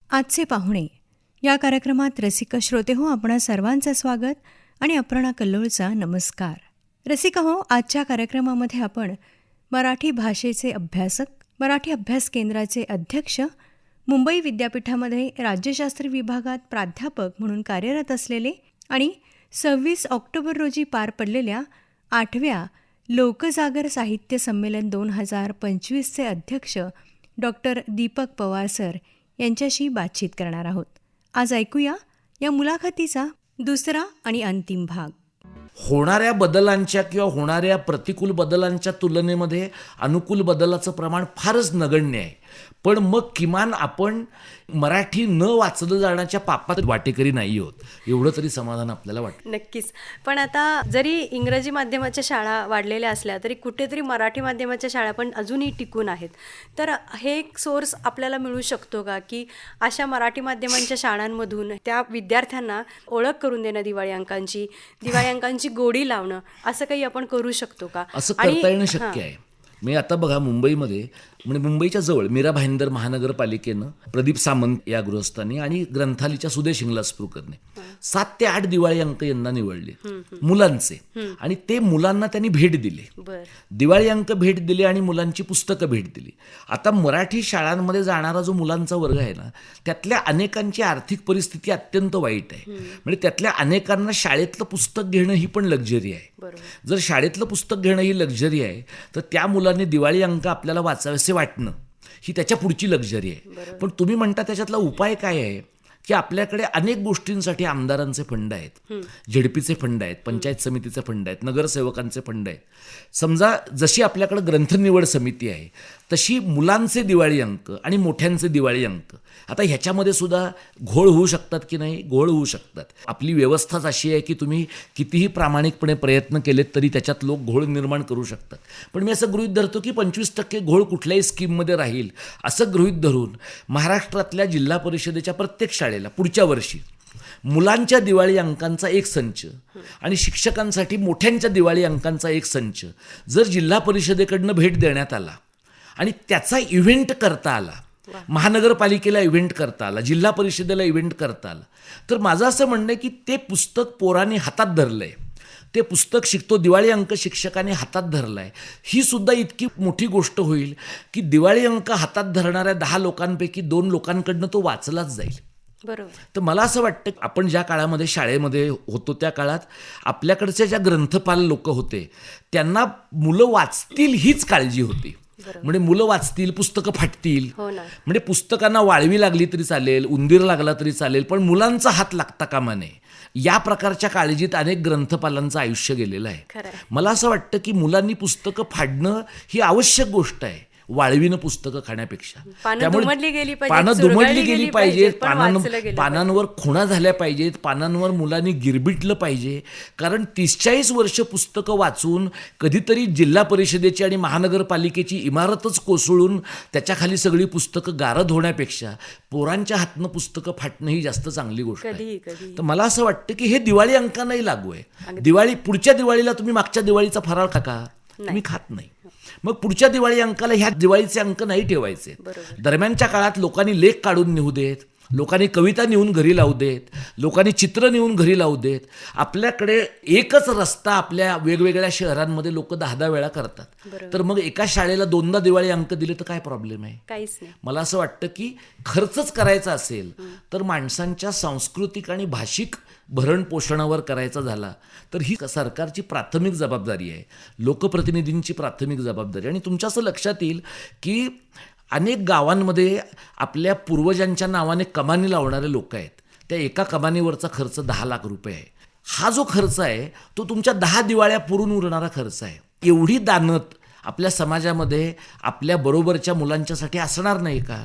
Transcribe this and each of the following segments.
आजचे पाहुणे या कार्यक्रमात रसिक श्रोते हो, आपणा सर्वांचं स्वागत आणि अपर्णा कल्लोळचा नमस्कार. रसिका हो, आजच्या कार्यक्रमामध्ये आपण मराठी भाषेचे अभ्यासक, मराठी अभ्यास केंद्राचे अध्यक्ष, मुंबई विद्यापीठामध्ये राज्यशास्त्र विभागात प्राध्यापक म्हणून कार्यरत असलेले आणि 26 ऑक्टोबर रोजी पार पडलेल्या 8व्या लोकजागर साहित्य संमेलन 2025चे अध्यक्ष डॉक्टर दीपक पवार सर यांच्याशी बातचीत करणार आहोत. आज ऐकूया या मुलाखतीचा दुसरा आणि अंतिम भाग. होणाऱ्या बदलांच्या किंवा होणाऱ्या प्रतिकूल बदलांच्या तुलनेमध्ये अनुकूल बदलाचं प्रमाण फारच नगण्य आहे. पण मग किमान आपण मराठी न वाचलं जाण्याच्या पापात वाटेकरी नाही आहोत, एवढं तरी समाधान आपल्याला वाटतं. नक्कीच. पण आता जरी इंग्रजी माध्यमाच्या शाळा वाढलेल्या असल्या तरी कुठेतरी मराठी माध्यमाच्या शाळा पण अजूनही टिकून आहेत. तर हे एक सोर्स आपल्याला मिळू शकतो का, की अशा मराठी माध्यमांच्या शाळांमधून त्या विद्यार्थ्यांना ओळख करून देणं, दिवाळी अंकांची गोडी लावणं, असं काही आपण करू शकतो का? असं करता येणं शक्य आहे. मी आता बघा, मुंबईमध्ये म्हणजे मुंबईच्या जवळ मीरा भाईंदर महानगरपालिकेनं प्रदीप सामंत या गृहस्थांनी आणि ग्रंथालीच्या सुदेश इंग्लासपूरकरने 7 ते 8 दिवाळी अंक यंदा निवडले मुलांचे, आणि ते मुलांना त्यांनी भेट दिले. दिवाळी अंक भेट दिले आणि मुलांची पुस्तकं भेट दिली. आता मराठी शाळांमध्ये जाणारा जो मुलांचा वर्ग आहे ना, त्यातल्या अनेकांची आर्थिक परिस्थिती अत्यंत वाईट आहे. म्हणजे त्यातल्या अनेकांना शाळेतलं पुस्तक घेणं ही पण लक्झरी आहे. जर शाळेतलं पुस्तक घेणं ही लक्झरी आहे, तर त्या मुलांनी दिवाळी अंक आपल्याला वाचावेसे वाटणं ही त्याच्या पुढची लक्झरी आहे. पण तुम्ही म्हणता त्याच्यातला उपाय काय आहे, की आपल्याकडे अनेक गोष्टींसाठी आमदारांचे फंड आहेत, झेडपीचे फंड आहेत, पंचायत समितीचे फंड आहेत, नगरसेवकांचे फंड आहेत. समजा जशी आपल्याकडे ग्रंथ निवड समिती आहे, तशी मुलांचे दिवाळी अंक आणि मोठ्यांचे दिवाळी अंक, आता ह्याच्यामध्ये सुद्धा घोळ होऊ शकतात की नाही? घोळ होऊ शकतात. आपली व्यवस्थाच अशी आहे की तुम्ही कितीही प्रामाणिकपणे प्रयत्न केलेत तरी त्याच्यात लोक घोळ निर्माण करू शकतात. पण मी असं गृहीत धरतो की 25% घोळ कुठल्याही स्कीममध्ये राहील असं गृहीत धरून महाराष्ट्रातल्या जिल्हा परिषदेच्या प्रत्येक शाळेला पुढच्या वर्षी मुलांच्या दिवाळी अंकांचा एक संच आणि शिक्षकांसाठी मोठ्यांच्या दिवाळी अंकांचा एक संच जर जिल्हा परिषदेकडनं भेट देण्यात आला आणि त्याचा इव्हेंट करता आला, महानगरपालिकेला इव्हेंट करता आला, जिल्हा परिषदेला इव्हेंट करता आला, तर माझं असं म्हणणं आहे की ते पुस्तक पोराने हातात धरलंय, ते पुस्तक शिकतो, दिवाळी अंक शिक्षकाने हातात धरलाय, ही सुद्धा इतकी मोठी गोष्ट होईल की दिवाळी अंक हातात धरणाऱ्या 10 लोकांपैकी 2 लोकांकडनं तो वाचलाच जाईल. बरोबर. तर मला असं वाटतं, आपण ज्या काळामध्ये शाळेमध्ये होतो त्या काळात आपल्याकडच्या ज्या ग्रंथपाल लोक होते त्यांना मुलं वाचतील हीच काळजी होती. म्हणजे मुलं वाचतील, पुस्तकं फाटतील, म्हणजे पुस्तकांना वाळवी लागली तरी चालेल, उंदीर लागला तरी चालेल, पण मुलांचा हात लागता कामा नये, या प्रकारच्या काळजीत अनेक ग्रंथपालांचं आयुष्य गेलेलं आहे. मला असं वाटतं की मुलांनी पुस्तकं फाडणं ही आवश्यक गोष्ट आहे वाळवीनं पुस्तकं खाण्यापेक्षा. त्यामुळे पानं दुमडली गेली पाहिजेत, पानांवर खुणा झाल्या पाहिजेत, पानांवर मुलांनी गिरबिटलं पाहिजे. कारण 30-40 वर्ष पुस्तकं वाचून कधीतरी जिल्हा परिषदेची आणि महानगरपालिकेची इमारतच कोसळून त्याच्याखाली सगळी पुस्तकं गारद होण्यापेक्षा पोरांच्या हातनं पुस्तकं फाटणं ही जास्त चांगली गोष्ट आहे. तर मला असं वाटतं की हे दिवाळी अंकांनाही लागू आहे. पुढच्या दिवाळीला तुम्ही मागच्या दिवाळीचा फराळ खा, तुम्ही खात नाही, मग पुढच्या दिवाळी अंकाला ह्या दिवाळीचे अंक नाही ठेवायचे. दरम्यानच्या काळात लोकांनी लेख काढून नेऊ देत, लोकांनी कविता नेऊन घरी लावू देत, लोकांनी चित्र नेऊन घरी लावू देत. आपल्याकडे एकच रस्ता आपल्या वेगवेगळ्या शहरांमध्ये लोक 10-10 वेळा करतात. तर मग एका शाळेला 2दा दिवाळी अंक दिले तर काय प्रॉब्लेम आहे? काहीच नाही. मला असं वाटतं की खर्चच करायचा असेल तर माणसांच्या सांस्कृतिक आणि भाषिक भरण पोषणावर करायचा झाला तर ही सरकारची प्राथमिक जबाबदारी आहे, लोकप्रतिनिधींची प्राथमिक जबाबदारी. आणि तुमच्या असं लक्षात येईल की अनेक गावांमध्ये आपल्या पूर्वजांच्या नावाने कमानी लावणारे लोक आहेत, त्या एका कमानीवरचा खर्च 10 लाख रुपये आहे. हा जो खर्च आहे तो तुमच्या 10 दिवाळ्या पुरून उरणारा खर्च आहे. एवढी दानत आपल्या समाजामध्ये आपल्या बरोबरच्या मुलांच्यासाठी असणार नाही का?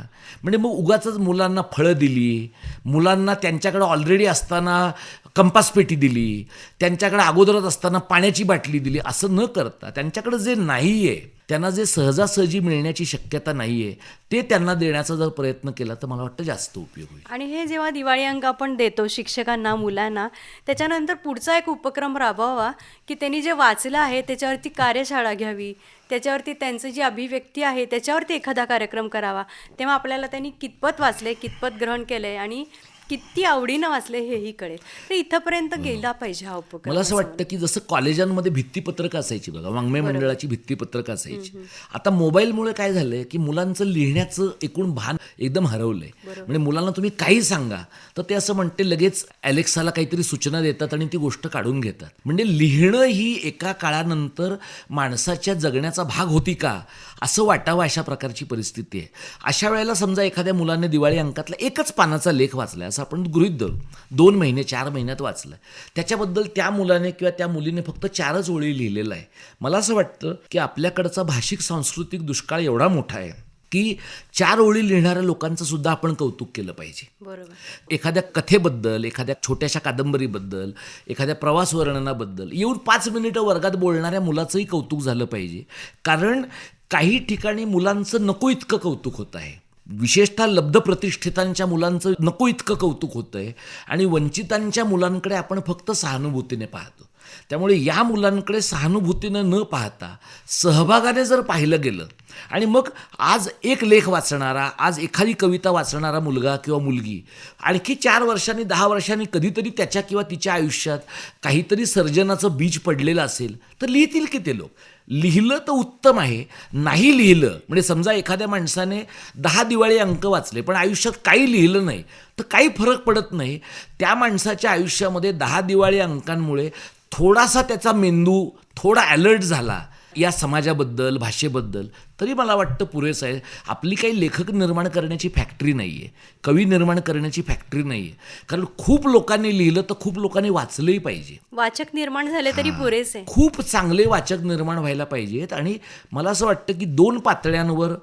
म्हणजे मग उगाचच मुलांना फळं दिली, मुलांना त्यांच्याकडे ऑलरेडी असताना कंपास पेटी दिली, त्यांच्याकडे अगोदरच असताना पाण्याची बाटली दिली, असं न करता त्यांच्याकडे जे नाही आहे त्यांना जे सहजासहजी मिळण्याची शक्यता नाही आहे ते त्यांना देण्याचा जर प्रयत्न केला तर मला वाटतं जास्त उपयोग होईल. आणि हे जेव्हा दिवाळी अंक आपण देतो शिक्षकांना, मुलांना, त्याच्यानंतर पुढचा एक उपक्रम राबवावा की त्यांनी जे वाचलं आहे त्याच्यावरती कार्यशाळा घ्यावी, त्याच्यावरती त्यांचं जी अभिव्यक्ती आहे त्याच्यावरती एखादा कार्यक्रम करावा. तेव्हा आपल्याला त्यांनी कितपत वाचले, कितपत ग्रहण केले आणि किती आवडीनं वाचले हेही कळेल. तर इथंपर्यंत गेला पाहिजे हा उपक्रम. मला असं वाटतं की जसं कॉलेजांमध्ये भित्तीपत्रकं असायची बघा, वाङ्मय मंडळाची भित्तीपत्रकं असायची. आता मोबाईलमुळे काय झालंय की मुलांचं लिहिण्याचं एकूण भान एकदम हरवलंय. म्हणजे मुलांना तुम्ही काही सांगा तर ते असं म्हणते लगेच अलेक्साला काहीतरी सूचना देतात आणि ती गोष्ट काढून घेतात. म्हणजे लिहिणं ही एका काळानंतर माणसाच्या जगण्याचा भाग होती का असं वाटावं अशा प्रकारची परिस्थिती आहे. अशा वेळेला समजा एखाद्या मुलाने दिवाळी अंकातला एकच पानाचा लेख वाचलाय असं आपण गृहीत धरू, 2 महिने 4 महिन्यात वाचलं, त्याच्याबद्दल त्या मुलाने किंवा त्या मुलीने फक्त 4च ओळी लिहिलेला आहे. मला असं वाटतं की आपल्याकडचा भाषिक सांस्कृतिक दुष्काळ एवढा मोठा आहे की 4 ओळी लिहिणाऱ्या लोकांचं सुद्धा आपण कौतुक केलं पाहिजे. बरोबर. एखाद्या कथेबद्दल, एखाद्या छोट्याशा कादंबरीबद्दल, एखाद्या प्रवास वर्णनाबद्दल येऊन 5 मिनिटं वर्गात बोलणाऱ्या मुलाचंही कौतुक झालं पाहिजे. कारण काही ठिकाणी मुलांचं नको इतकं कौतुक होत आहे, विशेषतः लब्ध प्रतिष्ठितांच्या मुलांचं नको इतकं कौतुक होतं आहे आणि वंचितांच्या मुलांकडे आपण फक्त सहानुभूतीने पाहतो. त्यामुळे या मुलांकडे सहानुभूतीनं न पाहता सहभागाने जर पाहिलं गेलं आणि मग आज एक लेख वाचणारा, आज एखादी कविता वाचणारा मुलगा किंवा मुलगी आणखी 4 वर्षांनी 10 वर्षांनी कधीतरी त्याच्या किंवा तिच्या आयुष्यात काहीतरी सर्जनाचं बीज पडलेलं असेल तर लिहितील की ते लोक. लिहिलं तर उत्तम आहे, नाही लिहिलं म्हणजे समजा एखाद्या माणसाने 10 दिवाळी अंक वाचले पण आयुष्यात काही लिहिलं नाही तर काही फरक पडत नाही. त्या माणसाच्या आयुष्यामध्ये 10 दिवाळी अंकांमुळे थोडासा त्याचा मेंदू थोडा अलर्ट झाला या समाजाबद्दल, भाषेबद्दल, तरी मला वाटतं पुरेसं आहे. आपली काही लेखक निर्माण करण्याची फॅक्टरी नाही आहे, कवी निर्माण करण्याची फॅक्टरी नाही आहे. कारण खूप लोकांनी लिहिलं तर खूप लोकांनी वाचलंही पाहिजे. वाचक निर्माण झाले तरी पुरेसे. खूप चांगले वाचक निर्माण व्हायला पाहिजेत आणि मला असं वाटतं की 2 पातळ्यांवर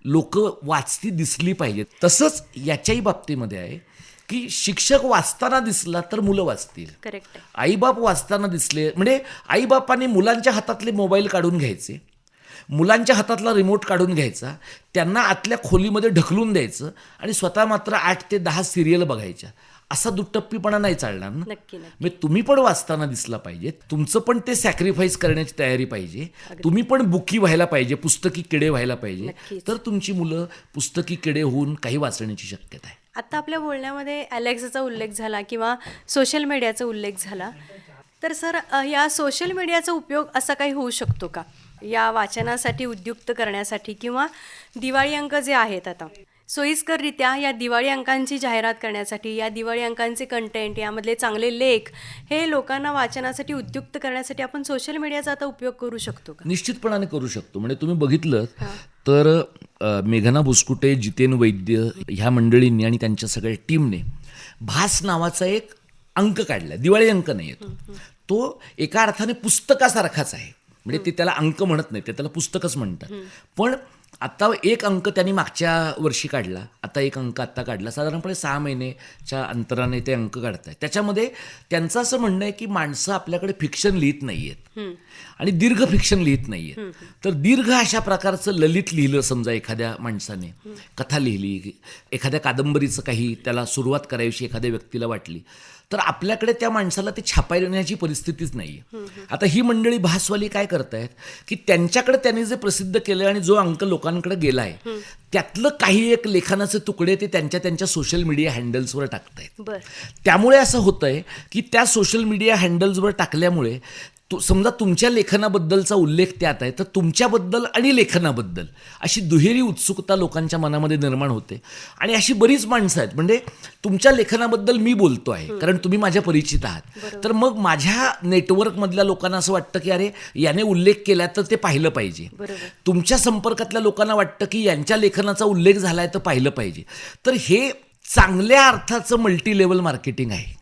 लोक वाचती दिसली पाहिजेत. तसंच याच्याही बाबतीमध्ये आहे की शिक्षक वाचताना दिसला तर मुलं वाचतील. करेक्ट आहे. आईबाप वाचताना दिसले म्हणजे आईबापांनी मुलांच्या हातातले मोबाईल काढून घ्यायचे, मुलांच्या हातातला रिमोट काढून घ्यायचा, त्यांना आतल्या खोलीमध्ये ढकलून द्यायचं आणि स्वतः मात्र 8 ते 10 सिरियल बघायच्या. असा दुटप्पीपणा नाही चालणार ना. नक्की. म्हणजे तुम्ही पण वाचताना दिसला पाहिजे, तुमचं पण ते सॅक्रिफाईस करण्याची तयारी पाहिजे, तुम्ही पण बुकी व्हायला पाहिजे, पुस्तकी किडे व्हायला पाहिजे, नक्कीच. तर तुमची मुलं पुस्तकी किडे होऊन काही वाचण्याची शक्यता आहे. आत्ता आपल्या बोलण्यामध्ये अलेक्साचा उल्लेख झाला किंवा सोशल मीडियाचा उल्लेख झाला, तर सर या सोशल मीडियाचा उपयोग असा काही होऊ शकतो का या वाचनासाठी उद्युक्त करण्यासाठी, किंवा दिवाळी अंक जे आहेत आता सोयीस्कररित्या या दिवाळी अंकांची जाहिरात करण्यासाठी, या दिवाळी अंकांचे कंटेंट, यामधले चांगले लेख हे लोकांना वाचनासाठी उद्युक्त करण्यासाठी आपण सोशल मीडियाचा आता उपयोग करू शकतो का? निश्चितपणाने करू शकतो. म्हणजे तुम्ही बघितलं तर मेघना बुसकुटे, जितेन वैद्य ह्या मंडळींनी आणि त्यांच्या सगळ्या टीमने भास नावाचा एक अंक काढला. दिवाळी अंक नाही आहे तो एका अर्थाने पुस्तकासारखाच आहे. म्हणजे ते त्याला अंक म्हणत नाही, ते त्याला पुस्तकच म्हणतात. पण आता एक अंक त्यांनी मागच्या वर्षी काढला, आता एक अंक आत्ता काढला, साधारणपणे 6 महिन्याच्या अंतराने ते अंक काढत आहेत. त्याच्यामध्ये त्यांचं असं म्हणणं आहे की माणसं आपल्याकडे फिक्शन लिहित नाही आहेत आणि दीर्घ फिक्शन लिहित नाही आहेत. तर दीर्घ अशा प्रकारचं ललित लिहिलं समजा एखाद्या माणसाने, कथा लिहिली, एखाद्या कादंबरीचं काही त्याला सुरुवात करायची एखाद्या व्यक्तीला वाटली, तर आपल्याकडे त्या माणसाला ते छापायण्याची परिस्थितीच नाही आहे. आता ही मंडळी भासवाली काय करतायत की त्यांच्याकडे त्यांनी जे प्रसिद्ध केलं आणि जो अंक लोकांकडे गेला आहे त्यातलं काही एक लेखनाचे तुकडे ते त्यांच्या सोशल मीडिया हँडल्सवर टाकतायत. त्यामुळे असं होतं आहे की त्या सोशल मीडिया हँडल्सवर टाकल्यामुळे समजा तुमच्या लेखनाबद्दलचा उल्लेख त्यात आहे तर तुमच्याबद्दल आणि लेखनाबद्दल अशी दुहेरी उत्सुकता लोकांच्या मनामध्ये निर्माण होते. आणि अशी बरीच माणसं आहेत, म्हणजे तुमच्या लेखनाबद्दल मी बोलतो आहे कारण तुम्ही माझ्या परिचित आहात, तर मग माझ्या नेटवर्कमधल्या लोकांना असं वाटतं की अरे याने उल्लेख केला तर ते पाहिलं पाहिजे. तुमच्या संपर्कातल्या लोकांना वाटतं की यांच्या लेखनाचा उल्लेख झाला आहे तर पाहिलं पाहिजे. तर हे चांगल्या अर्थाचं मल्टी लेवल मार्केटिंग आहे.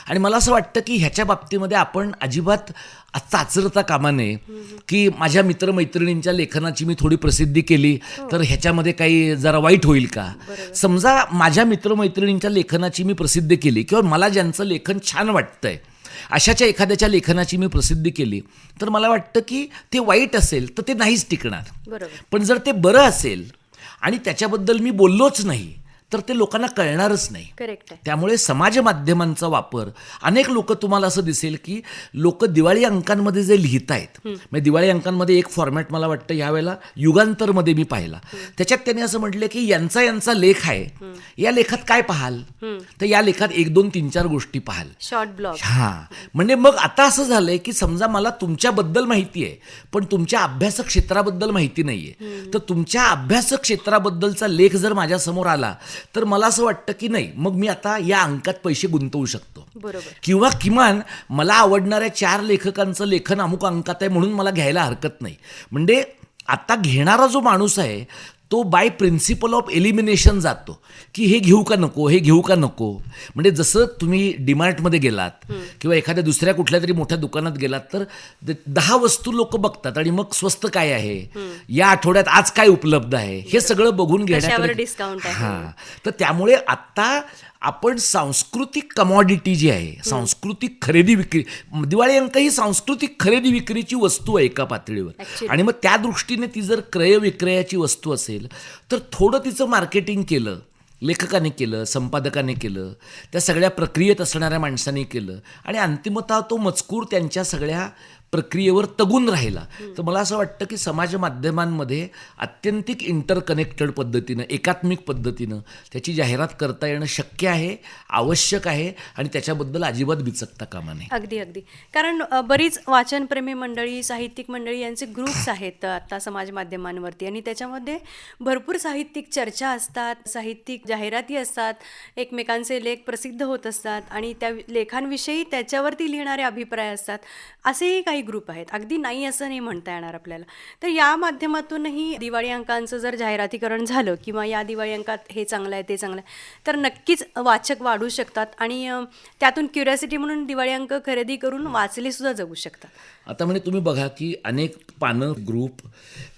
आणि मला असं वाटतं की ह्याच्या बाबतीमध्ये आपण अजिबात चाचरता कामा नये की माझ्या मित्रमैत्रिणींच्या लेखनाची मी थोडी प्रसिद्धी केली तर ह्याच्यामध्ये काही जरा वाईट होईल का. समजा माझ्या मित्रमैत्रिणींच्या लेखनाची मी प्रसिद्धी केली किंवा मला ज्यांचं लेखन छान वाटतंय अशाच्या एखाद्याच्या लेखनाची मी प्रसिद्धी केली तर मला वाटतं की ते वाईट असेल तर ते नाहीच टिकणार. बरोबर. पण जर ते बरं असेल आणि त्याच्याबद्दल मी बोललोच नाही तर ते लोकांना कळणारच नाही. करेक्ट आहे. त्यामुळे समाज माध्यमांचा वापर अनेक लोक तुम्हाला असं दिसेल की लोक दिवाळी अंकांमध्ये जे लिहित आहेत, म्हणजे दिवाळी अंकांमध्ये एक फॉर्मॅट मला वाटतं यावेळेला युगांतरमध्ये मी पाहिला, त्याच्यात त्यांनी असं म्हटलं की यांचा लेख आहे, या लेखात काय पाहाल, तर या लेखात 1, 2, 3, 4 गोष्टी पाहाल. Short blog. हां, म्हणजे मग आता असं झालंय की समजा मला तुमच्याबद्दल माहिती आहे पण तुमच्या अभ्यास क्षेत्राबद्दल माहिती नाहीये, तर तुमच्या अभ्यास क्षेत्राबद्दलचा लेख जर माझ्यासमोर आला तर मला असं वाटतं की नाही, मग मी आता या अंकात पैसे गुंतवू शकतो. बरोबर. किंवा किमान मला आवडणाऱ्या 4 लेखकांचं लेखन अमुक अंकात आहे म्हणून मला घ्यायला हरकत नाही. म्हणजे आता घेणारा जो माणूस आहे तो बाय प्रिन्सिपल ऑफ एलिमिनेशन जातो की हे घेऊ का नको, हे घेऊ का नको. म्हणजे जसं तुम्ही डीमार्टमध्ये गेलात किंवा एखाद्या दुसऱ्या कुठल्या तरी मोठ्या दुकानात गेलात तर 10 वस्तू लोक बघतात आणि मग स्वस्त काय आहे, या आठवड्यात आज काय उपलब्ध आहे, हे सगळं बघून कशावर घेण्याकडे. डिस्काउंट आहे. हां, तर त्यामुळे आता आपण सांस्कृतिक कमॉडिटी जी आहे, सांस्कृतिक खरेदी विक्री, दिवाळी अंक ही सांस्कृतिक खरेदी विक्रीची वस्तू आहे एका पातळीवर. Actually. आणि मग त्या दृष्टीने ती जर क्रय विक्रयाची वस्तू असेल तर थोडं तिचं मार्केटिंग केलं, लेखकाने केलं, संपादकाने केलं, त्या सगळ्या प्रक्रियेत असणाऱ्या माणसाने केलं आणि अंतिमतः तो मजकूर त्यांच्या सगळ्या प्रक्रियेवर तगून राहिला, तर मला असं वाटतं की समाज माध्यमांमध्ये अत्यंतिक इंटरकनेक्टेड पद्धतीनं, एकात्मिक पद्धतीनं त्याची जाहिरात करता येणं शक्य आहे, आवश्यक आहे आणि त्याच्याबद्दल अजिबात बिचकता कामा नये. अगदी अगदी. कारण बरीच वाचनप्रेमी मंडळी, साहित्यिक मंडळी यांचे ग्रुप्स आहेत आता समाज माध्यमांवरती आणि त्याच्यामध्ये भरपूर साहित्यिक चर्चा असतात, साहित्यिक जाहिराती असतात, एकमेकांचे लेख प्रसिद्ध होत असतात आणि त्या लेखांविषयी त्याच्यावरती लिहिणारे अभिप्राय असतात. असेही काही ग्रुप आहेत, अगदी नाही असं नाही म्हणता येणार आपल्याला. तर या माध्यमातूनही दिवाळी अंकांचं जर जाहिरातीकरण झालं किंवा या दिवाळी अंकात हे चांगलं आहे ते चांगलं आहे तर नक्कीच वाचक वाढू शकतात आणि त्यातून क्युरिओसिटी म्हणून दिवाळी अंक खरेदी करून वाचले सुद्धा जगू शकतात. आता म्हणजे तुम्ही बघा की अनेक पानं ग्रुप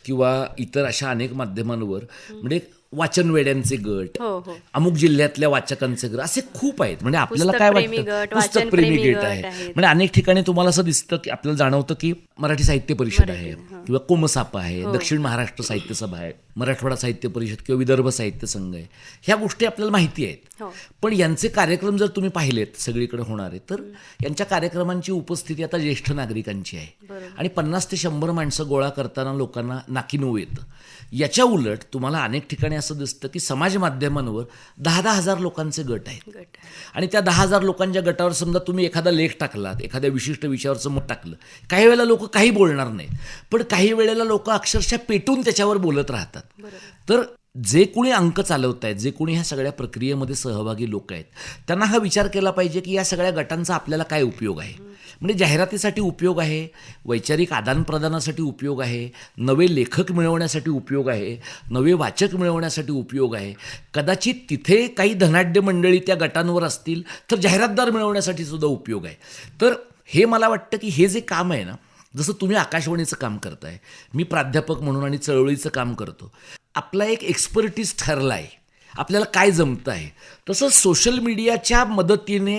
किंवा इतर अशा अनेक माध्यमांवर म्हणजे वाचनवेड्यांचे गट, हो हो. अमुक जिल्ह्यातल्या वाचकांचे गट असे खूप आहेत. म्हणजे आपल्याला काय पुस्तकप्रेमी वाटतं गट, पुस्तकप्रेमी वाचनप्रेमी गट गट आहे. आहेत. म्हणजे अनेक ठिकाणी तुम्हाला असं दिसतं की आपल्याला जाणवतं की मराठी साहित्य परिषद आहे किंवा कोमसापा आहे, दक्षिण महाराष्ट्र साहित्य सभा आहे, मराठवाडा साहित्य परिषद किंवा विदर्भ साहित्य संघ आहे. ह्या गोष्टी आपल्याला माहिती आहेत. हो. पण यांचे कार्यक्रम जर तुम्ही पाहिलेत सगळीकडे होणारे तर यांच्या कार्यक्रमांची उपस्थिती आता ज्येष्ठ नागरिकांची आहे आणि 50 ते 100 माणसं गोळा करताना लोकांना नाकीनऊ येतं. याच्या उलट तुम्हाला अनेक ठिकाणी असं दिसतं की समाज माध्यमांवर 10-10 हजार लोकांचे गट आहेत गट. आणि त्या 10 हजार लोकांच्या गटावर समजा तुम्ही एखादा लेख टाकलात, एखाद्या विशिष्ट विषयावरचं मत टाकलं, काही वेळेला लोक काही बोलणार नाहीत पण काही वेळेला लोक अक्षरशः पेटून त्याच्यावर बोलत राहतात. तर जे कोणी अंक चालवत आहेत, जे कोणी ह्या सगळ्या प्रक्रियेमध्ये सहभागी लोक आहेत त्यांना हा विचार केला पाहिजे की या सगळ्या गटांचा आपल्याला काय उपयोग आहे. म्हणजे जाहिरातीसाठी उपयोग आहे, वैचारिक आदानप्रदानासाठी उपयोग आहे, नवे लेखक मिळवण्यासाठी उपयोग आहे, नवे वाचक मिळवण्यासाठी उपयोग आहे, कदाचित तिथे काही धनाढ्य मंडळी त्या गटांवर असतील तर जाहिरातदार मिळवण्यासाठी सुद्धा उपयोग आहे. तर हे मला वाटतं की हे जे काम आहे ना, जसं तुम्ही आकाशवाणीचं काम करताय, मी प्राध्यापक म्हणून आणि चळवळीचं काम करतो, आपला एक एक्सपर्टीज ठरला आहे, आपल्याला काय जमतं आहे, तसंच सोशल मीडियाच्या मदतीने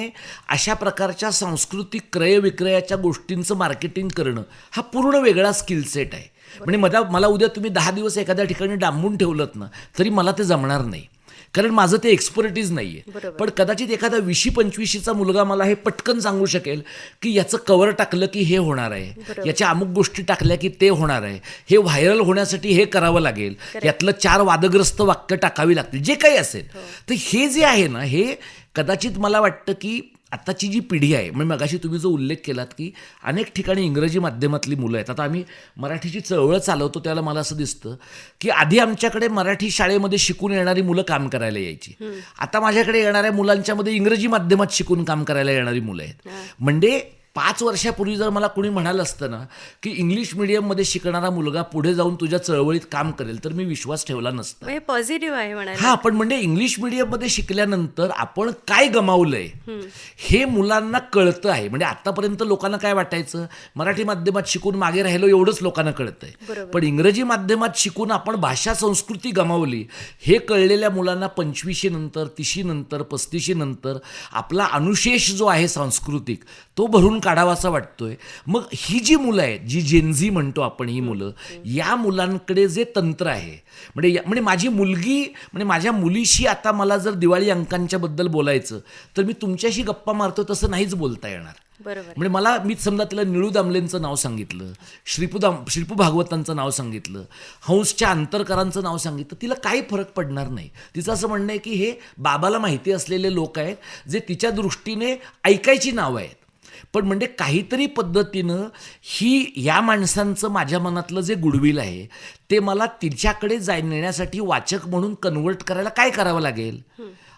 अशा प्रकारच्या सांस्कृतिक क्रयविक्रयाच्या गोष्टींचं मार्केटिंग करणं हा पूर्ण वेगळा स्किल सेट आहे. म्हणजे मला उद्या तुम्ही 10 दिवस एखाद्या ठिकाणी डांबून ठेवलंत ना तरी मला ते जमणार नाही, कारण माझं ते एक्सपर्टीज नाही आहे. पण कदाचित एखादा 20-25चा मुलगा मला हे पटकन सांगू शकेल की याचं कवर टाकलं की हे होणार आहे, याच्या अमुक गोष्टी टाकल्या की ते होणार आहे, हे व्हायरल होण्यासाठी हे करावं लागेल, यातलं 4 वादग्रस्त वाक्य टाकावी लागतील, जे काही असेल. तर हे जे आहे ना, हे कदाचित मला वाटतं की आत्ताची जी पिढी आहे, म्हणजे मगाशी तुम्ही जो उल्लेख केलात की अनेक ठिकाणी इंग्रजी माध्यमातली मुलं आहेत. आता आम्ही मराठीची चळवळ चालवतो त्याला मला असं दिसतं की आधी आमच्याकडे मराठी शाळेमध्ये शिकून येणारी मुलं काम करायला यायची, आता माझ्याकडे येणाऱ्या मुलांच्यामध्ये इंग्रजी माध्यमात शिकून काम करायला येणारी मुलं आहेत. म्हणजे 5 वर्षापूर्वी जर मला कुणी म्हणालं असतं ना की इंग्लिश मिडियममध्ये शिकणारा मुलगा पुढे जाऊन तुझ्या चळवळीत काम करेल तर मी विश्वास ठेवला नसता. हे पॉझिटिव्ह आहे म्हणायला. हा, पण म्हणजे इंग्लिश मिडियममध्ये शिकल्यानंतर आपण काय गमावलंय हे मुलांना कळतं आहे. म्हणजे आतापर्यंत लोकांना काय वाटायचं, मराठी माध्यमात शिकून मागे राहिलो एवढंच लोकांना कळतंय, बरोबर. पण इंग्रजी माध्यमात शिकून आपण भाषा संस्कृती गमावली हे कळलेल्या मुलांना 25शी नंतर 30शी नंतर 35शी नंतर आपला अनुशेष जो आहे सांस्कृतिक तो भरून काढावासा वाटतोय. मग ही जी मुलं आहेत, जी जेनझी म्हणतो आपण, ही मुलं, या मुलांकडे जे तंत्र आहे, म्हणजे माझी मुलगी, म्हणजे माझ्या मुलीशी आता मला जर दिवाळी अंकांच्या बद्दल बोलायचं तर मी तुमच्याशी गप्पा मारतो तसं नाहीच बोलता येणार. बरोबर. म्हणजे मी समजा तिला निळू दामलेंचं नाव सांगितलं, श्रीपू भागवतांचं नाव सांगितलं, हंसच्या अंतरकरांचं नाव सांगितलं, तिला काही फरक पडणार नाही. तिचं असं म्हणणं आहे की हे बाबाला माहिती असलेले लोक आहेत जे तिच्या दृष्टीने ऐकायची नावं आहेत. पण म्हणजे काहीतरी पद्धतीनं या माणसांचं माझ्या मनातलं जे गुडविल आहे ते मला तिच्याकडे नेण्यासाठी वाचक म्हणून कन्व्हर्ट करायला काय करावं लागेल,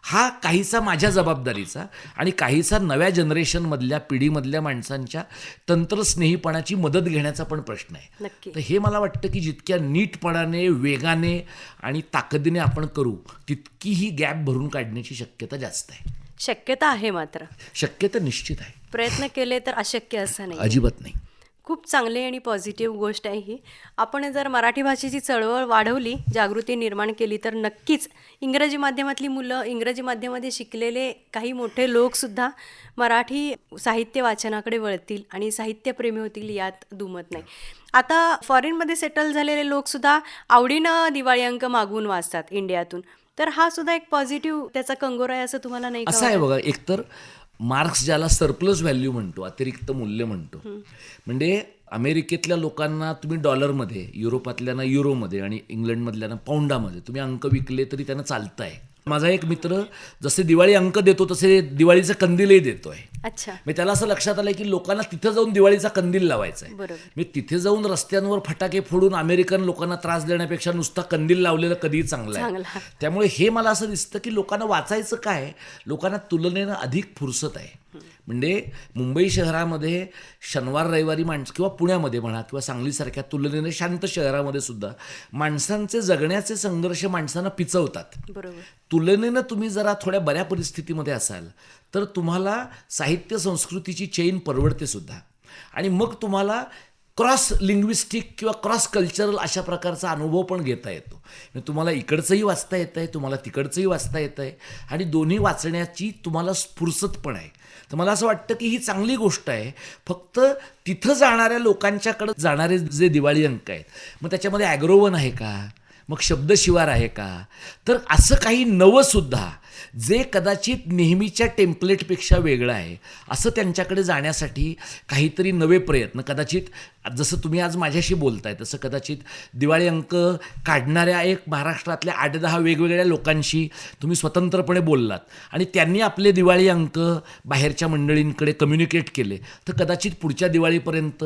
हा काहीसा माझ्या जबाबदारीचा आणि काहीसा नव्या जनरेशनमधल्या पिढीमधल्या माणसांच्या तंत्रस्नेहीपणाची मदत घेण्याचा पण प्रश्न आहे. नक्की. तर हे मला वाटतं की जितक्या नीटपणाने, वेगाने आणि ताकदीने आपण करू तितकी ही गॅप भरून काढण्याची शक्यता जास्त आहे. शक्यता आहे, मात्र शक्यता निश्चित आहे, प्रयत्न केले तर अशक्य असं नाही. अजिबात नाही. खूप चांगली आणि पॉझिटिव्ह गोष्ट आहे ही. आपण जर मराठी भाषेची चळवळ वाढवली, जागृती निर्माण केली तर नक्कीच इंग्रजी माध्यमातली मुलं, इंग्रजी माध्यमामध्ये शिकलेले काही मोठे लोकसुद्धा मराठी साहित्य वाचनाकडे वळतील आणि साहित्यप्रेमी होतील, यात दुमत नाही. आता फॉरेनमध्ये सेटल झालेले लोकसुद्धा आवडीनं दिवाळी अंक मागवून वाचतात इंडियातून, तर हा सुद्धा एक पॉझिटिव्ह त्याचा कंगोरा आहे असं तुम्हाला नाही का असं आहे वाटत? बघा, एकतर मार्क्स ज्याला सरप्लस व्हॅल्यू म्हणतो, अतिरिक्त मूल्य म्हणतो, म्हणजे अमेरिकेतल्या लोकांना तुम्ही डॉलरमध्ये, युरोपातल्यांना युरोमध्ये आणि इंग्लंडमधल्यांना पाऊंडामध्ये तुम्ही अंक विकले तरी त्यांना चालतं आहे. माझा एक मित्र जसे दिवाळी अंक देतो तसे दिवाळीचं कंदीलही देतोय. अच्छा. मी त्याला असं लक्षात आलंय की लोकांना तिथं जाऊन दिवाळीचा कंदील लावायचा आहे. बरोबर. मी तिथे जाऊन रस्त्यांवर फटाके फोडून अमेरिकन लोकांना त्रास देण्यापेक्षा नुसता कंदील लावलेलं कधीही चांगलं आहे. त्यामुळे हे मला असं दिसतं की लोकांना वाचायचं काय, लोकांना तुलनेनं अधिक फुरसत आहे. म्हणजे मुंबई शहरामध्ये शनिवार रविवारी किंवा पुण्यामध्ये म्हणा किंवा सांगलीसारख्या तुलनेने शांत शहरामध्ये सुद्धा माणसांचे जगण्याचे संघर्ष माणसांना पिचवतात. बरोबर. तुलनेनं तुम्ही जरा थोड्या बऱ्या परिस्थितीमध्ये असाल तर तुम्हाला साहित्य संस्कृतीची चेन परवडते सुद्धा, आणि मग तुम्हाला क्रॉस लिंग्विस्टिक किंवा क्रॉस कल्चरल अशा प्रकारचा अनुभव पण घेता येतो. म्हणजे तुम्हाला इकडचंही वाचता येतं आहे, तुम्हाला तिकडचंही वाचता येतं आहे, आणि दोन्ही वाचण्याची तुम्हाला स्फुरसत पण आहे. तर मला असं वाटतं की ही चांगली गोष्ट आहे. फक्त तिथं जाणाऱ्या लोकांच्याकडं जाणारे जे दिवाळी अंक आहेत, मग त्याच्यामध्ये ॲग्रोवन आहे का, मग शब्दशिवार आहे का, तर असं काही नवंसुद्धा जे कदाचित नेहमीच्या टेम्पलेटपेक्षा वेगळं आहे असं त्यांच्याकडे जाण्यासाठी काहीतरी नवे प्रयत्न, कदाचित जसं तुम्ही आज माझ्याशी बोलताय तसं कदाचित दिवाळी अंक काढणाऱ्या एक महाराष्ट्रातल्या 8-10 वेगवेगळ्या लोकांशी तुम्ही स्वतंत्रपणे बोललात आणि त्यांनी आपले दिवाळी अंक बाहेरच्या मंडळींकडे कम्युनिकेट केले, तर कदाचित पुढच्या दिवाळीपर्यंत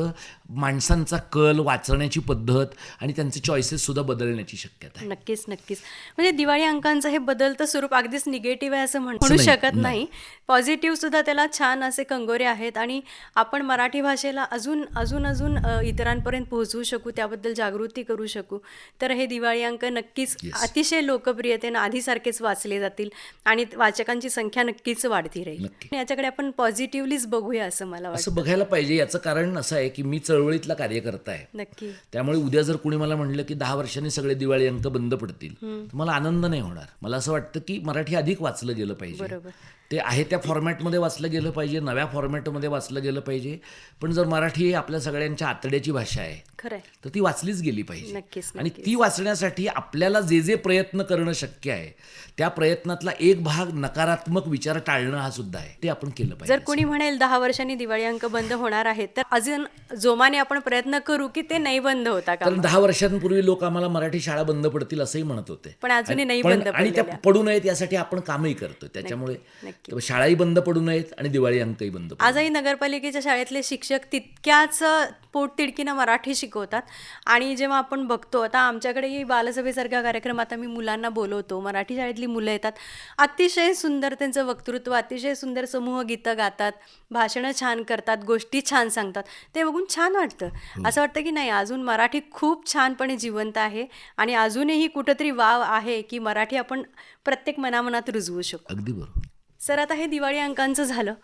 माणसांचा कल, वाचण्याची पद्धत आणि त्यांचे चॉईसेससुद्धा बदलण्याची शक्यता आहे. नक्कीच नक्कीच. म्हणजे दिवाळी अंकांचं हे बदलतं स्वरूप अगदीच निगेटिव्ह आहे असं म्हणू नाही, शकत नाही. नाही. पॉझिटिव्ह सुद्धा त्याला छान असे कंगोरे आहेत आणि आपण मराठी भाषेला अजून अजून अजून इतरांपर्यंत पोहोचवू शकू, त्याबद्दल जागृती करू शकू. तर हे दिवाळी अंक नक्कीच अतिशय लोकप्रियतेनं आधीसारखेच वाचले जातील आणि वाचकांची संख्या नक्कीच वाढती राहील. नक्की. याच्याकडे आपण पॉझिटिव्हलीच बघूया असं मला असं वाटतं. बघायला पाहिजे. याचं कारण असं आहे की मी चळवळीतला कार्यकर्ता आहे. नक्की. त्यामुळे उद्या जर कुणी मला म्हणलं की 10 वर्षांनी सगळे दिवाळी अंक बंद पडतील तर मला आनंद नाही होणार. मला असं वाटतं की मराठी अधिक वाचलं गेलं पाहिजे. बरोबर. ते आहे त्या फॉर्मॅटमध्ये वाचलं गेलं पाहिजे, नव्या फॉर्मॅटमध्ये वाचलं गेलं पाहिजे. पण जर मराठी ही आपल्या सगळ्यांच्या आतड्याची भाषा आहे खरंय. तर ती वाचलीच गेली पाहिजे. नक्कीच, आणि नक्कीच. ती वाचण्यासाठी आपल्याला जे जे प्रयत्न करणं शक्य आहे त्या प्रयत्नातला एक भाग नकारात्मक विचार टाळणं हा सुद्धा आहे, ते आपण केलं पाहिजे. जर कोणी म्हणेल 10 वर्षांनी दिवाळी अंक बंद होणार आहेत तर अजून जोमाने आपण प्रयत्न करू की ते नाही बंद होता का. कारण 10 वर्षांपूर्वी लोक आम्हाला मराठी शाळा बंद पडतील असंही म्हणत होते, पण अजूनही नाही पण बंद आणि त्या पडलेल्या. पडू नयेत यासाठी आपण कामही करतो. त्याच्यामुळे नक्की. तर शाळाही बंद पडू नयेत आणि दिवाळी अंकही बंद पडू आजही नगरपालिकेच्या शाळेतले शिक्षक तितक्याच पोटतिडकीनं मराठी शिकवतात. आणि जेव्हा आपण बघतो, आता आमच्याकडेही बालसभेसारखा कार्यक्रम आता मी मुलांना बोलवतो, मराठी शाळेतली मुलं येतात, अतिशय सुंदर त्यांचं वक्तृत्व, अतिशय सुंदर समूह गीतं गातात, भाषणं छान करतात, गोष्टी छान सांगतात. ते बघून छान वाटतं. असं वाटतं की नाही, अजून मराठी खूप छानपणे जिवंत आहे आणि अजूनही कुठंतरी वाव आहे की मराठी आपण प्रत्येक मनामनात रुजवू शकतो. अगदी बरोबर. सर, आता हे दिवाळी अंकांचं झालं.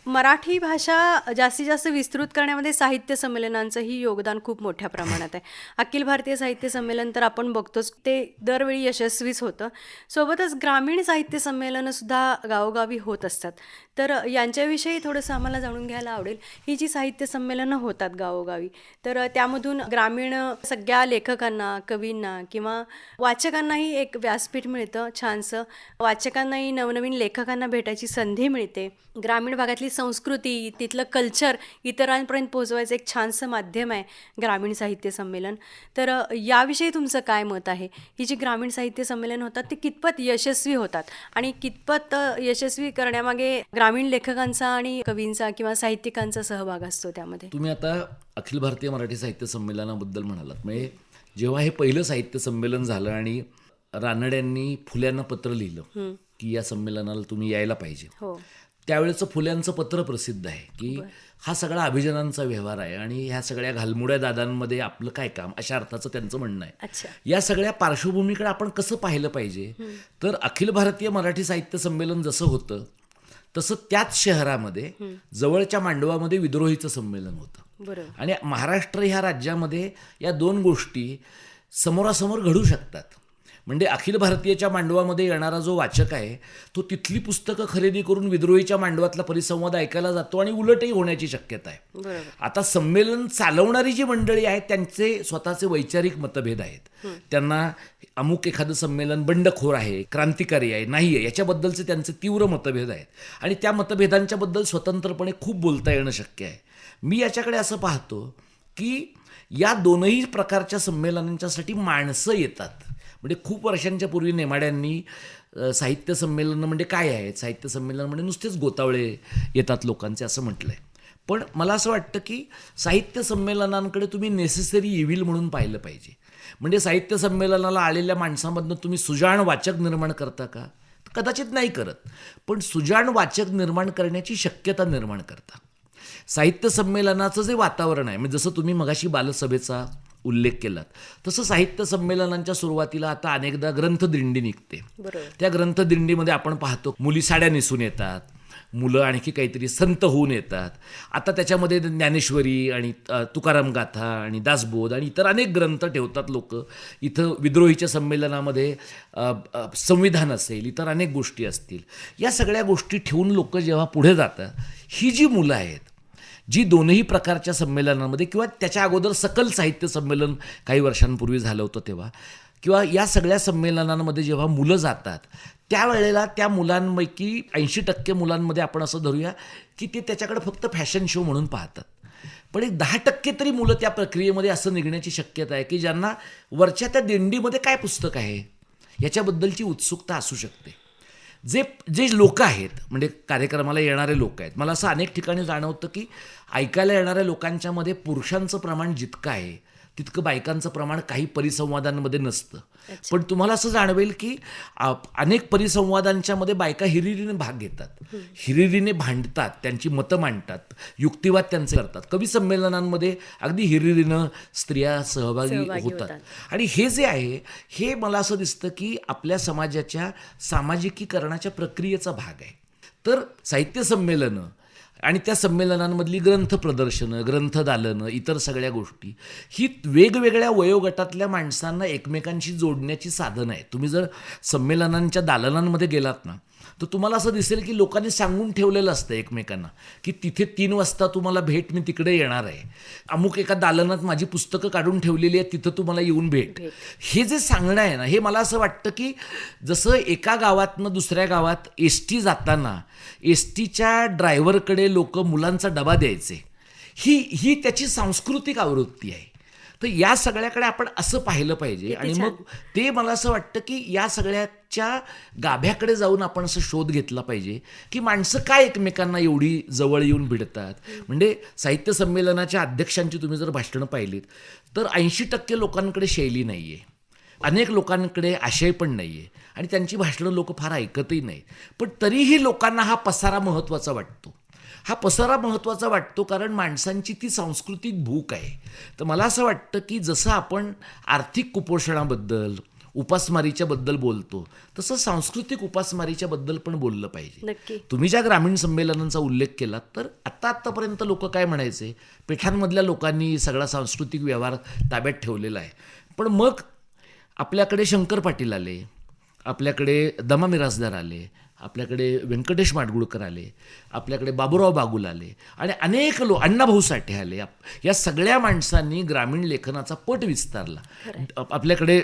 मराठी भाषा जास्तीत जास्त विस्तृत करण्यामध्ये साहित्य संमेलनांचंही योगदान खूप मोठ्या प्रमाणात आहे. अखिल भारतीय साहित्य संमेलन तर आपण बघतोच, ते दरवेळी यशस्वीच होतं. सोबतच ग्रामीण साहित्य संमेलनंसुद्धा गावोगावी होत असतात. तर यांच्याविषयी थोडंसं आम्हाला जाणून घ्यायला आवडेल. ही जी साहित्य संमेलनं होतात गावोगावी, तर त्यामधून ग्रामीण सगळ्या लेखकांना, कवींना किंवा वाचकांनाही एक व्यासपीठ मिळतं छानसं. वाचकांनाही नवनवीन लेखकांना भेटायची संधी मिळते. ग्रामीण भागातली संस्कृती, तिथलं कल्चर इतरांपर्यंत पोहोचवायचं एक छानसं माध्यम आहे ग्रामीण साहित्य संमेलन. तर याविषयी तुमचं काय मत आहे? ही जी ग्रामीण साहित्य संमेलन होतात ते कितपत यशस्वी होतात आणि कितपत यशस्वी करण्यामागे ग्रामीण लेखकांचा आणि कवींचा किंवा साहित्यिकांचा सहभाग असतो त्यामध्ये? तुम्ही आता अखिल भारतीय मराठी साहित्य संमेलनाबद्दल म्हणालात. म्हणजे जेव्हा हे पहिलं साहित्य संमेलन झालं आणि रानड्यांनी फुल्यांना पत्र लिहिलं की या संमेलनाला तुम्ही यायला पाहिजे, हो, त्यावेळेचं फुल्यांचं पत्र प्रसिद्ध आहे की हा सगळा अभिजनांचा व्यवहार आहे आणि ह्या सगळ्या घालमुड्या दादांमध्ये आपलं काय काम, अशा अर्थाचं त्यांचं म्हणणं आहे. अच्छा. या सगळ्या पार्श्वभूमीकडे आपण कसं पाहिलं पाहिजे, तर अखिल भारतीय मराठी साहित्य संमेलन जसं होतं तसं त्याच शहरामध्ये जवळच्या मांडवामध्ये विद्रोहीचं संमेलन होतं. बरोबर. आणि महाराष्ट्र ह्या राज्यामध्ये या दोन गोष्टी समोरासमोर घडू शकतात. म्हणजे अखिल भारतीयच्या मांडवामध्ये येणारा जो वाचक आहे तो तिथली पुस्तकं खरेदी करून विद्रोहीच्या मांडवातला परिसंवाद ऐकायला जातो आणि उलटही होण्याची शक्यता आहे. बरोबर. आता संमेलन चालवणारी जी मंडळी आहेत त्यांचे स्वतःचे वैचारिक मतभेद आहेत. त्यांना अमुक एखादं संमेलन बंडखोर आहे, क्रांतिकारी आहे, नाही आहे, याच्याबद्दलचे त्यांचे तीव्र मतभेद आहेत आणि त्या मतभेदांच्याबद्दल स्वतंत्रपणे खूप बोलता येणं शक्य आहे. मी याच्याकडे असं पाहतो की या दोनही प्रकारच्या संमेलनांच्यासाठी माणसं येतात. म्हणजे खूप वर्षांच्या पूर्वी नेमाड्यांनी साहित्य संमेलनं म्हणजे काय आहेत, साहित्य संमेलन म्हणजे नुसतेच गोतावळे येतात लोकांचे, असं म्हटलं आहे. पण मला असं वाटतं की साहित्य संमेलनांकडे तुम्ही नेसेसरी इव्हिल म्हणून पाहिलं पाहिजे. म्हणजे साहित्य संमेलनाला आलेल्या माणसांमधनं तुम्ही सुजाण वाचक निर्माण करता का? कदाचित नाही करत, पण सुजाण वाचक निर्माण करण्याची शक्यता निर्माण करता. साहित्य संमेलनाचं जे वातावरण आहे, म्हणजे जसं तुम्ही मगाशी बालसभेचा उल्लेख केलात तसं साहित्य संमेलनांच्या सुरुवातीला आता अनेकदा ग्रंथदिंडी निघते. बरोबर. त्या ग्रंथदिंडीमध्ये आपण पाहतो मुली साड्या नेसून येतात, मुलं आणखी काहीतरी संत होऊन येतात. आता त्याच्यामध्ये ज्ञानेश्वरी आणि तुकाराम गाथा आणि दासबोध आणि इतर अनेक ग्रंथ ठेवतात लोक. इथं विद्रोहीच्या संमेलनामध्ये संविधान असेल, इतर अनेक गोष्टी असतील. या सगळ्या गोष्टी ठेवून लोक जेव्हा पुढे जातात, ही जी मुलं आहेत जी दोनही प्रकारच्या संमेलनांमध्ये किंवा त्याच्या अगोदर सकल साहित्य संमेलन काही वर्षांपूर्वी झालं होतं तेव्हा, किंवा या सगळ्या संमेलनांमध्ये जेव्हा मुलं जातात त्यावेळेला त्या मुलांपैकी 80% मुलांमध्ये आपण असं धरूया की ते त्याच्याकडे फक्त फॅशन शो म्हणून पाहतात. पण एक 10% तरी मुलं त्या प्रक्रियेमध्ये असं निघण्याची शक्यता आहे की ज्यांना वरच्या त्या दिंडीमध्ये काय पुस्तक आहे याच्याबद्दलची उत्सुकता असू शकते. जे लोक आहेत, म्हणजे कार्यक्रमाला येणारे लोक आहेत, मला असं अनेक ठिकाणी जाणवतं की ऐकायला येणाऱ्या लोकांच्यामध्ये पुरुषांचं प्रमाण जितकं आहे तितकं बायकांचं प्रमाण काही परिसंवादांमध्ये नसतं. पण तुम्हाला असं जाणवेल की अनेक परिसंवादांच्या मध्ये बायका हिरिरीने भाग घेतात, हिरिरीने भांडतात, त्यांची मतं मांडतात, युक्तिवाद त्यांचे करतात. कवी संमेलनांमध्ये अगदी हिरिरीनं स्त्रिया सहभागी होतात. आणि हे जे आहे हे मला असं दिसतं की आपल्या समाजाच्या सामाजिकीकरणाच्या प्रक्रियेचा भाग आहे. तर साहित्य संमेलनं आणि त्या संमेलनांमधली ग्रंथ प्रदर्शनं, ग्रंथदालनं, इतर सगळ्या गोष्टी ही वेगवेगळ्या वयोगटातल्या माणसांना एकमेकांशी जोडण्याची साधनं आहेत. तुम्ही जर संमेलनांच्या दालनांमध्ये गेलात ना तर तुम्हाला असं दिसेल की लोकांनी सांगून ठेवलेलं असतं एकमेकांना की तिथे 3 वाजता तुम्हाला भेट, मी तिकडे येणार आहे. अमुक एका दालनात माझी पुस्तकं काढून ठेवलेली आहेत, तिथं तुम्हाला येऊन भेट. हे जे सांगणं आहे ना, हे मला असं वाटतं की जसं एका गावातनं दुसऱ्या गावात एसटी जाताना एसटीच्या ड्रायव्हरकडे लोक मुलांचा डबा द्यायचे, ही त्याची सांस्कृतिक आवृत्ती आहे. तर या सगळ्याकडे आपण असं पाहिलं पाहिजे. किती आणि छान. मग ते मला असं वाटतं की या सगळ्याच्या गाभ्याकडे जाऊन आपण असं शोध घेतला पाहिजे की माणसं काय एकमेकांना एवढी जवळ येऊन भिडतात. म्हणजे साहित्य संमेलनाच्या अध्यक्षांची तुम्ही जर भाषणं पाहिलीत तर 80% लोकांकडे शैली नाही आहे, अनेक लोकांकडे आशय पण नाही आहे आणि त्यांची भाषणं लोक फार ऐकतही नाही. पण तरीही लोकांना हा पसारा महत्त्वाचा वाटतो. हा पसारा महत्त्वाचा वाटतो कारण माणसांची ती सांस्कृतिक भूक आहे. तर मला असं वाटतं की जसं आपण आर्थिक कुपोषणाबद्दल उपासमारीच्या बद्दल बोलतो तसं सांस्कृतिक उपासमारीच्या बद्दल पण बोललं पाहिजे. नक्की. तुम्ही ज्या ग्रामीण संमेलनांचा उल्लेख केला तर आत्तापर्यंत लोक काय म्हणायचे, पेठांमधल्या लोकांनी सगळा सांस्कृतिक व्यवहार ताब्यात ठेवलेला आहे. पण मग आपल्याकडे शंकर पाटील आले, आपल्याकडे दमा मिरासदार आले, आपल्याकडे व्यंकटेश माडगुळकर आले, आपल्याकडे बाबूराव बागुल आले आणि अनेक अण्णाभाऊ साठे आले. या सगळ्या माणसांनी ग्रामीण लेखनाचा पट विस्तारला. आपल्याकडे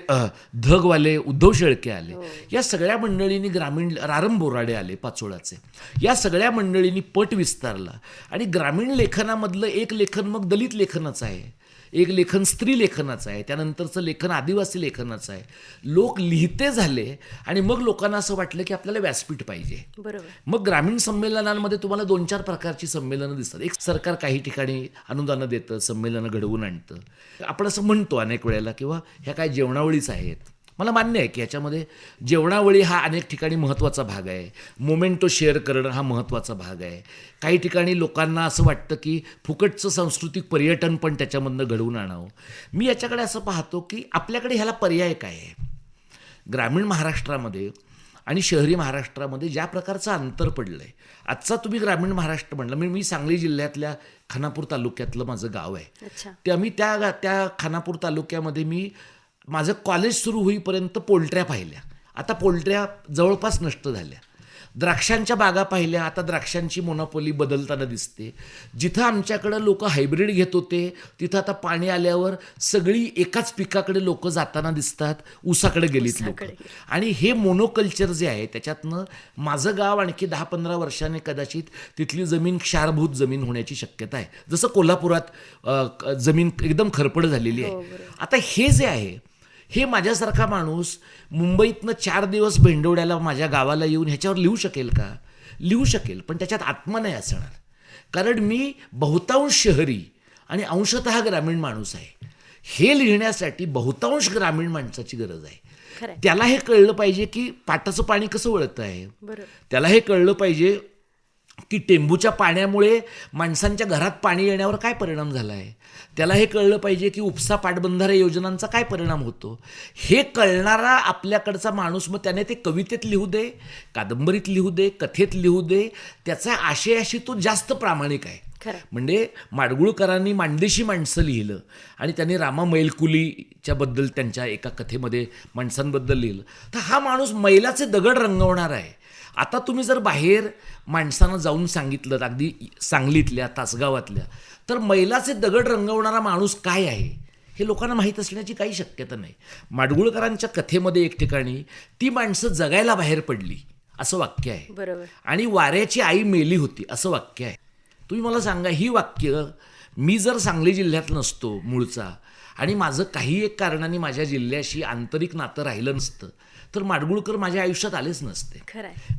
धगवाले उद्धव शेळके आले. या सगळ्या मंडळींनी ग्रामीण रारम बोराडे आले पाचोळाचे. या सगळ्या मंडळींनी पट विस्तारला आणि ग्रामीण लेखनामधलं एक लेखन मग दलित लेखनाचं आहे, एक लेखन स्त्री लेखनाचं आहे, त्यानंतरचं लेखन आदिवासी लेखनाचं आहे. लोक लिहिते झाले आणि मग लोकांना असं वाटलं की आपल्याला व्यासपीठ पाहिजे. बरोबर. मग ग्रामीण संमेलनांमध्ये तुम्हाला 2-4 प्रकारची संमेलनं दिसतात. एक सरकार काही ठिकाणी अनुदानं देतं, संमेलनं घडवून आणतं. आपण असं म्हणतो अनेक वेळेला किंवा ह्या काय जेवणावळीच आहेत. मला मान्य आहे की याच्यामध्ये जेवणावळी हा अनेक ठिकाणी महत्त्वाचा भाग आहे, मोमेंटो शेअर करणं हा महत्त्वाचा भाग आहे. काही ठिकाणी लोकांना असं वाटतं की फुकटचं सांस्कृतिक पर्यटन पण त्याच्यामधनं घडवून आणावं. मी याच्याकडे असं पाहतो की आपल्याकडे ह्याला पर्याय काय आहे. ग्रामीण महाराष्ट्रामध्ये आणि शहरी महाराष्ट्रामध्ये ज्या प्रकारचं अंतर पडलं आहे. आजचा तुम्ही ग्रामीण महाराष्ट्र म्हणलं, मी सांगली जिल्ह्यातल्या खानापूर तालुक्यातलं माझं गाव आहे. अच्छा. ते आम्ही त्या खानापूर तालुक्यामध्ये माझं कॉलेज सुरू होईपर्यंत पोल्ट्र्या पाहिल्या. आता पोल्ट्र्या जवळपास नष्ट झाल्या. द्राक्षांच्या बागा पाहिल्या, आता द्राक्षांची मोनोपोली बदलताना दिसते. जिथं आमच्याकडं लोक हायब्रिड घेत होते तिथं आता पाणी आल्यावर सगळी एकाच पिकाकडे लोक जाताना दिसतात, ऊसाकडे गेलीत लोक. आणि हे मोनोकल्चर जे आहे त्याच्यातनं माझं गाव आणखी 10-15 वर्षाने कदाचित तिथली जमीन क्षारभूत जमीन होण्याची शक्यता आहे. जसं कोल्हापुरात जमीन एकदम खरपड झालेली आहे. आता हे जे आहे हे माझ्यासारखा माणूस मुंबईतनं 4 दिवस भेंडवड्याला माझ्या गावाला येऊन ह्याच्यावर लिहू शकेल का? लिहू शकेल, पण त्याच्यात आत्मा नाही असणार. कारण मी बहुतांश शहरी आणि अंशतः ग्रामीण माणूस आहे. हे लिहिण्यासाठी बहुतांश ग्रामीण माणसाची गरज आहे. त्याला हे कळलं पाहिजे की पाटाचं पाणी कसं वळतं आहे. त्याला हे कळलं पाहिजे की टेंबूच्या पाण्यामुळे माणसांच्या घरात पाणी येण्यावर काय परिणाम झाला आहे. त्याला हे कळलं पाहिजे की उपसा पाटबंधारे योजनांचा काय परिणाम होतो. हे कळणारा आपल्याकडचा माणूस मग त्याने ते कवितेत लिहू दे, कादंबरीत लिहू दे, कथेत लिहू दे, त्याचा आशयाशी तो जास्त प्रामाणिक आहे. म्हणजे माडगुळकरांनी मांडेशी माणसं लिहिलं आणि त्यांनी रामा मैलकुलीच्या बद्दल त्यांच्या एका कथेमध्ये माणसांबद्दल लिहिलं. तर हा माणूस मैलाचे दगड रंगवणार आहे. आता तुम्ही जर बाहेर माणसानं जाऊन सांगितलं, अगदी सांगलीतल्या तासगावातल्या, तर मैलाचे दगड रंगवणारा माणूस काय आहे हे लोकांना माहीत असण्याची काही शक्यता नाही. माडगुळकरांच्या कथेमध्ये एक ठिकाणी ती माणसं जगायला बाहेर पडली असं वाक्य आहे. बरोबर. आणि वाऱ्याची आई मेली होती असं वाक्य आहे. तुम्ही मला सांगा, ही वाक्य मी जर सांगली जिल्ह्यात नसतो मूळचा आणि माझं काही एक कारणाने माझ्या जिल्ह्याशी आंतरिक नातं राहिलं नसतं तर माडगुळकर माझ्या आयुष्यात आलेच नसते.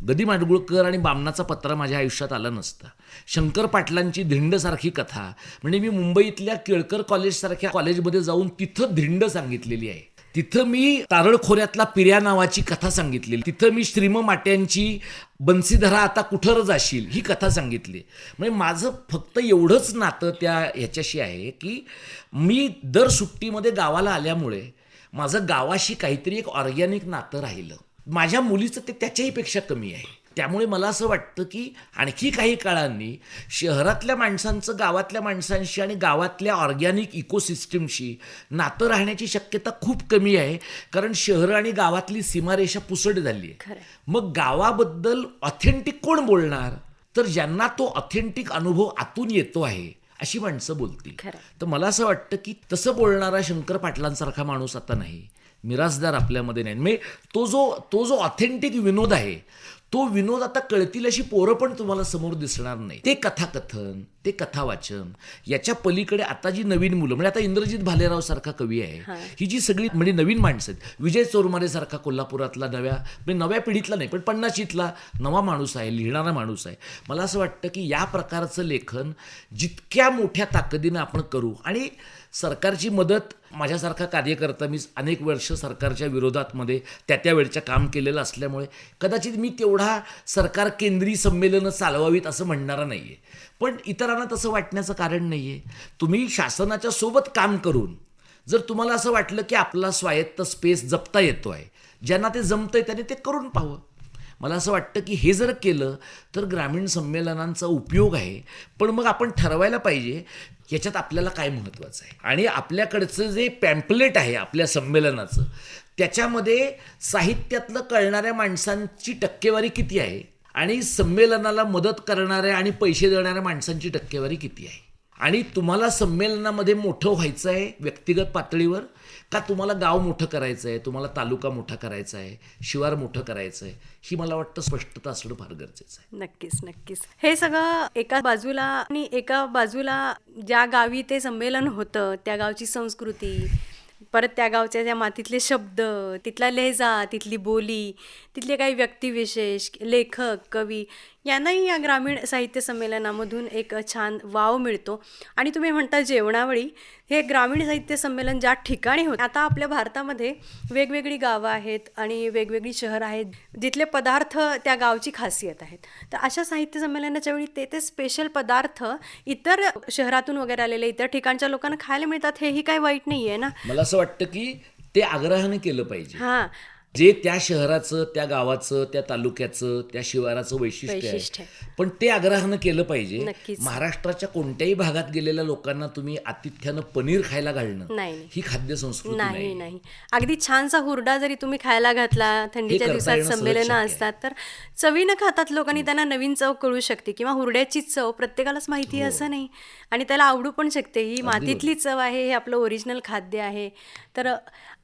गदी माडगुळकर आणि बामणाचा पत्रा माझ्या आयुष्यात आला नसता. शंकर पाटलांची धिंडसारखी कथा, म्हणजे मी मुंबईतल्या केळकर कॉलेजसारख्या कॉलेजमध्ये जाऊन तिथं धिंड सांगितलेली आहे. तिथं मी तारळ खोऱ्यातला पिर्या नावाची कथा सांगितलेली. तिथं मी श्रीम माट्यांची बन्सीधरा आता कुठं जाशील ही कथा सांगितली. म्हणजे माझं फक्त एवढंच नातं त्या ह्याच्याशी आहे की मी दर सुट्टीमध्ये गावाला आल्यामुळे माझं गावाशी काहीतरी एक ऑर्गॅनिक नातं राहिलं. माझ्या मुलीचं ते त्याच्याही पेक्षा कमी आहे. त्यामुळे मला असं वाटतं की आणखी काही काळांनी शहरातल्या माणसांचं गावातल्या माणसांशी आणि गावातल्या ऑर्गॅनिक इकोसिस्टमशी नातं राहण्याची शक्यता खूप कमी आहे. कारण शहरं आणि गावातली सीमारेषा पुसट झाली आहे. मग गावाबद्दल ऑथेंटिक कोण बोलणार? तर ज्यांना तो ऑथेंटिक अनुभव आतून येतो आहे अशी माणसं बोलतील. तर मला असं वाटतं की तसं बोलणारा शंकर पाटलांसारखा माणूस आता नाही, मिरासदार आपल्यामध्ये नाही. म्हणजे तो जो ऑथेंटिक विनोद आहे तो विनोद आता कळतील अशी पोरं पण तुम्हाला समोर दिसणार नाही. ते कथाकथन, ते कथावाचन, याच्या पलीकडे आता जी नवीन मुलं म्हणजे आता इंद्रजित भालेराव सारखा कवी आहे, ही जी सगळी म्हणजे नवीन माणसं आहेत, विजय चोरमारे सारखा कोल्हापुरातला नव्या पिढीतला नाही पण 50शीतला नवा माणूस आहे, लिहिणारा माणूस आहे. मला असं वाटतं की या प्रकारचं लेखन जितक्या मोठ्या ताकदीनं आपण करू, आणि सरकारची मदत, माझ्यासारखा कार्यकर्ता मी अनेक वर्ष सरकारच्या विरोधातमध्ये त्या वेळच्या काम केलेलं असल्यामुळे कदाचित मी तेवढा सरकार केंद्रीय संमेलनं चालवावीत असं म्हणणारा नाही आहे, पण इतरांना तसं वाटण्याचं कारण नाही आहे. तुम्ही शासनाच्या सोबत काम करून जर तुम्हाला असं वाटलं की आपला स्वायत्त स्पेस जपता येतो आहे, ज्यांना ते जमतंय त्याने ते करून पाहावं. मला असं वाटतं की हे जर केलं तर ग्रामीण संमेलनांचा उपयोग आहे, पण मग आपण ठरवायला पाहिजे याच्यात आपल्याला काय महत्त्वाचं आहे. आणि आपल्याकडचं जे पॅम्पलेट आहे आपल्या संमेलनाचं, त्याच्यामध्ये साहित्यातलं कळणाऱ्या माणसांची टक्केवारी किती आहे आणि संमेलनाला मदत करणाऱ्या आणि पैसे देणाऱ्या माणसांची टक्केवारी किती आहे. आणि तुम्हाला संमेलनामध्ये मोठं व्हायचं आहे व्यक्तिगत पातळीवर, का तुम्हाला गाव मोठं करायचं आहे, तुम्हाला तालुका मोठा करायचा आहे, शिवार मोठं करायचं आहे, ही मला वाटतं स्पष्टता असणं फार गरजेचं आहे. नक्कीच नक्कीच. हे सगळं एका बाजूला, आणि एका बाजूला ज्या गावी ते संमेलन होतं त्या गावची संस्कृती, परत त्या गावच्या त्या मातीतले शब्द, तिथला लहेजा, तिथली बोली, तिथले काही व्यक्तिविशेष, लेखक, कवी यांनाही या ग्रामीण साहित्य संमेलनामधून एक छान वाव मिळतो. आणि तुम्ही म्हणता जेवणावळी, हे ग्रामीण साहित्य संमेलन ज्या ठिकाणी होतं, आता आपल्या भारतामध्ये वेगवेगळी गावं आहेत आणि वेगवेगळी शहरं आहेत जिथले पदार्थ त्या गावची खासियत आहेत. तर अशा साहित्य संमेलनाच्या वेळी ते स्पेशल पदार्थ इतर शहरातून वगैरे आलेले इतर ठिकाणच्या लोकांना खायला मिळतात, हेही काही वाईट नाही आहे ना. मला असं वाटतं की ते आग्रहाने केलं पाहिजे. हां, जे त्या शहराचं, त्या गावाचं, त्या तालुक्याचं, त्या शिवाराचं वैशिष्ट्य वैशिष्ट्य आहे, पण ते आग्रहानं केलं पाहिजे. नक्कीच. महाराष्ट्राच्या कोणत्याही भागात गेलेल्या लोकांना तुम्ही आतिथ्यानं पनीर खायला घालणं नाही. ही खाद्य संस्कृती नाही नाही. अगदी छानसा हुरडा जरी तुम्ही खायला घातला, थंडीच्या करता दिवसात येणं सहज संमेलनं शक्य आहे. असतात, तर चवीनं खातात लोकांनी, त्यांना नवीन चव कळू शकते, किंवा हुरड्याची चव प्रत्येकालाच माहिती आहे असं नाही, आणि त्याला आवडू पण शकते. ही मातीतली चव आहे, हे आपलं ओरिजिनल खाद्य आहे, तर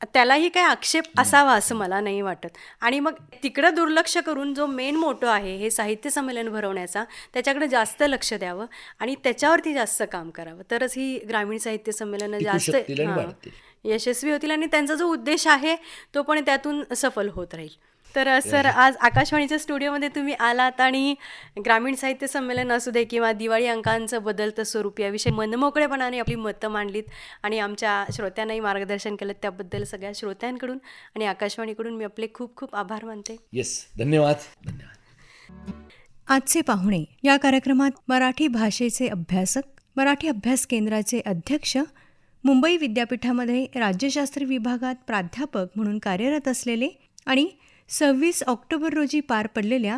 त्यालाही काही आक्षेप असावा असं मला नाही वाटत. आणि मग तिकडं दुर्लक्ष करून जो मेन मोटो आहे हे साहित्य संमेलन भरवण्याचा, त्याच्याकडे जास्त लक्ष द्यावं आणि त्याच्यावरती जास्त काम करावं, तरच ही ग्रामीण साहित्य संमेलनं टिकू जास्त शकतील आणि वाढतील. यशस्वी होतील आणि त्यांचा जो उद्देश आहे तो पण त्यातून सफल होत राहील. तर सर, आज आकाशवाणीच्या स्टुडिओमध्ये तुम्ही आलात आणि ग्रामीण साहित्य संमेलन असू दे किंवा दिवाळी अंकांचं बदलतं स्वरूप याविषयी मनमोकळेपणाने आपली मतं मांडलीत आणि आमच्या श्रोत्यांनाही मार्गदर्शन केलं. त्याबद्दल सगळ्या श्रोत्यांकडून आणि आकाशवाणीकडून मी आपले खूप खूप आभार मानते. येस, धन्यवाद. धन्यवाद. आजचे पाहुणे या कार्यक्रमात मराठी भाषेचे अभ्यासक, मराठी अभ्यास केंद्राचे अध्यक्ष, मुंबई विद्यापीठामध्ये राज्यशास्त्र विभागात प्राध्यापक म्हणून कार्यरत असलेले आणि 26 ऑक्टोबर रोजी पार पडलेल्या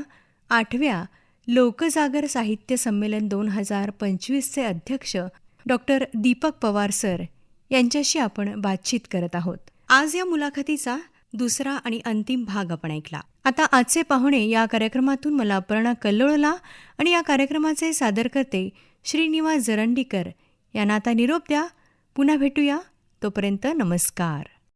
8व्या लोकजागर साहित्य संमेलन 2025चे अध्यक्ष डॉक्टर दीपक पवार सर यांच्याशी आपण बातचीत करत आहोत. आज या मुलाखतीचा दुसरा आणि अंतिम भाग आपण ऐकला. आता आजचे पाहुणे या कार्यक्रमातून मला अपर्णा कल्लोळला आणि या कार्यक्रमाचे सादरकर्ते श्रीनिवास जरंडीकर यांना आता निरोप द्या. पुन्हा भेटूया. तोपर्यंत नमस्कार.